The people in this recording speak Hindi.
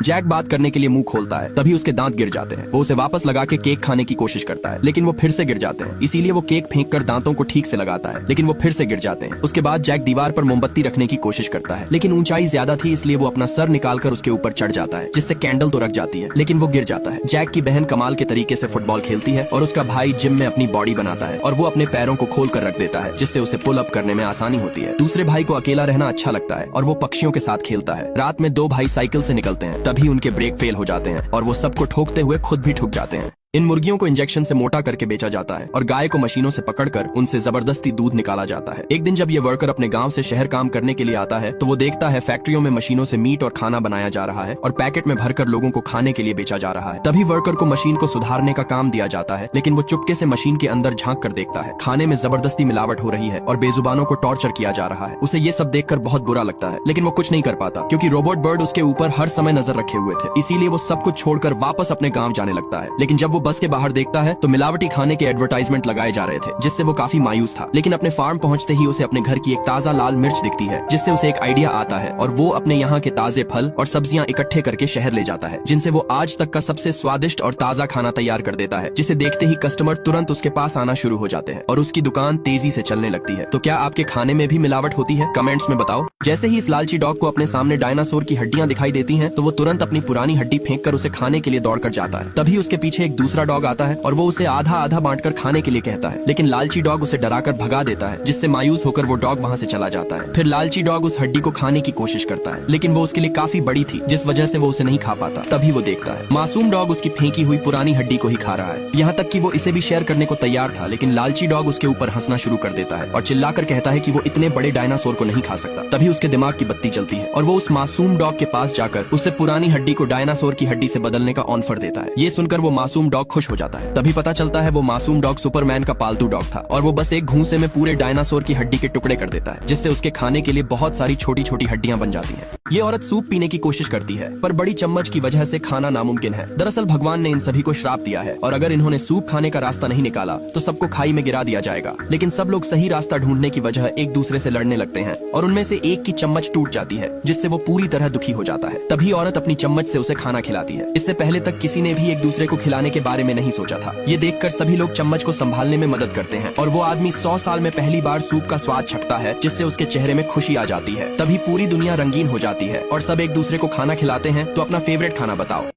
जैक बात करने के लिए मुंह खोलता है, तभी उसके दांत गिर जाते हैं। वो उसे वापस लगा के केक खाने की कोशिश करता है, लेकिन वो फिर से गिर जाते हैं। इसीलिए वो केक फेंक कर दांतों को ठीक से लगाता है, लेकिन वो फिर से गिर जाते हैं। उसके बाद जैक दीवार पर मोमबत्ती रखने की कोशिश करता है, लेकिन ऊंचाई ज्यादा थी, इसलिए वो अपना सर निकालकर उसके ऊपर चढ़ जाता है, जिससे कैंडल तो रख जाती है, लेकिन वो गिर जाता है। जैक की बहन कमाल के तरीके से फुटबॉल खेलती है और उसका भाई जिम में अपनी बॉडी बनाता है और वो अपने पैरों को खोल कर रख देता है, जिससे उसे पुल अप करने में आसानी होती है। दूसरे भाई को अकेला रहना अच्छा लगता है और वो पक्षियों के साथ खेलता है। रात में दो भाई साइकिल से निकलते हैं, तभी उनके ब्रेक फेल हो जाते हैं और वो सबको ठोकते हुए खुद भी ठुक जाते हैं। इन मुर्गियों को इंजेक्शन से मोटा करके बेचा जाता है और गाय को मशीनों से पकड़कर उनसे जबरदस्ती दूध निकाला जाता है। एक दिन जब ये वर्कर अपने गांव से शहर काम करने के लिए आता है, तो वो देखता है फैक्ट्रियों में मशीनों से मीट और खाना बनाया जा रहा है और पैकेट में भरकर लोगों को खाने के लिए बेचा जा रहा है। तभी वर्कर को मशीन को सुधारने का काम दिया जाता है, लेकिन वो चुपके से मशीन के अंदर झांक कर देखता है। खाने में जबरदस्ती मिलावट हो रही है और बेजुबानों को टॉर्चर किया जा रहा है। उसे ये सब देखकर बहुत बुरा लगता है, लेकिन वो कुछ नहीं कर पाता, क्योंकि रोबोट बर्ड उसके ऊपर हर समय नजर रखे हुए थे। इसीलिए वो सब कुछ छोड़कर वापस अपने गाँव जाने लगता है। लेकिन जब वो बस के बाहर देखता है तो मिलावटी खाने के एडवर्टाइजमेंट लगाए जा रहे थे, जिससे वो काफी मायूस था। लेकिन अपने फार्म पहुंचते ही उसे अपने घर की एक ताजा लाल मिर्च दिखती है, जिससे उसे एक आइडिया आता है और वो अपने यहाँ के ताजे फल और सब्जियां इकट्ठे करके शहर ले जाता है, जिनसे वो आज तक का सबसे स्वादिष्ट और ताजा खाना तैयार कर देता है, जिसे देखते ही कस्टमर तुरंत उसके पास आना शुरू हो जाते हैं और उसकी दुकान तेजी से चलने लगती है। तो क्या आपके खाने में भी मिलावट होती है? कमेंट्स में बताओ। जैसे ही इस लालची डॉग को अपने सामने डायनासोर की हड्डियां दिखाई देती हैं, तो वो तुरंत अपनी पुरानी हड्डी फेंक कर उसे खाने के लिए दौड़कर जाता है। तभी उसके पीछे एक दूसरा डॉग आता है और वो उसे आधा आधा बांटकर खाने के लिए कहता है, लेकिन लालची डॉग उसे डराकर भगा देता है, जिससे मायूस होकर वो डॉग वहाँ से चला जाता है। फिर लालची डॉग उस हड्डी को खाने की कोशिश करता है, लेकिन वो उसके लिए काफी बड़ी थी, जिस वजह से वो उसे नहीं खा पाता। तभी वो देखता है मासूम डॉग उसकी फेंकी हुई पुरानी हड्डी को ही खा रहा है। यहाँ तक कि वो इसे भी शेयर करने को तैयार था, लेकिन लालची डॉग उसके ऊपर हंसना शुरू कर देता है और चिल्लाकर कहता है कि वो इतने बड़े डायनासोर को नहीं खा सकता। तभी उसके दिमाग की बत्ती जलती है और वो उस मासूम डॉग के पास जाकर उससे पुरानी हड्डी को डायनासोर की हड्डी से बदलने का ऑफर देता है। ये सुनकर वो मासूम डॉग खुश हो जाता है। तभी पता चलता है वो मासूम डॉग सुपरमैन का पालतू डॉग था और वो बस एक घूंसे में पूरे डायनासोर की हड्डी के टुकड़े कर देता है, जिससे उसके खाने के लिए बहुत सारी छोटी छोटी हड्डियां बन जाती हैं। ये औरत सूप पीने की कोशिश करती है, पर बड़ी चम्मच की वजह से खाना नामुमकिन है। दरअसल भगवान ने इन सभी को श्राप दिया है और अगर इन्होंने सूप खाने का रास्ता नहीं निकाला तो सबको खाई में गिरा दिया जाएगा। लेकिन सब लोग सही रास्ता ढूंढने की वजह एक दूसरे से लड़ने लगते हैं और उनमें से एक की चम्मच टूट जाती है, जिससे वो पूरी तरह दुखी हो जाता है। तभी औरत अपनी चम्मच से उसे खाना खिलाती है। इससे पहले तक किसी ने भी एक दूसरे को खिलाने के बारे में नहीं सोचा था। ये देखकर सभी लोग चम्मच को संभालने में मदद करते हैं और वो आदमी 100 साल में पहली बार सूप का स्वाद चखता है, जिससे उसके चेहरे में खुशी आ जाती है। तभी पूरी दुनिया रंगीन हो जाती है और सब एक दूसरे को खाना खिलाते हैं। तो अपना फेवरेट खाना बताओ।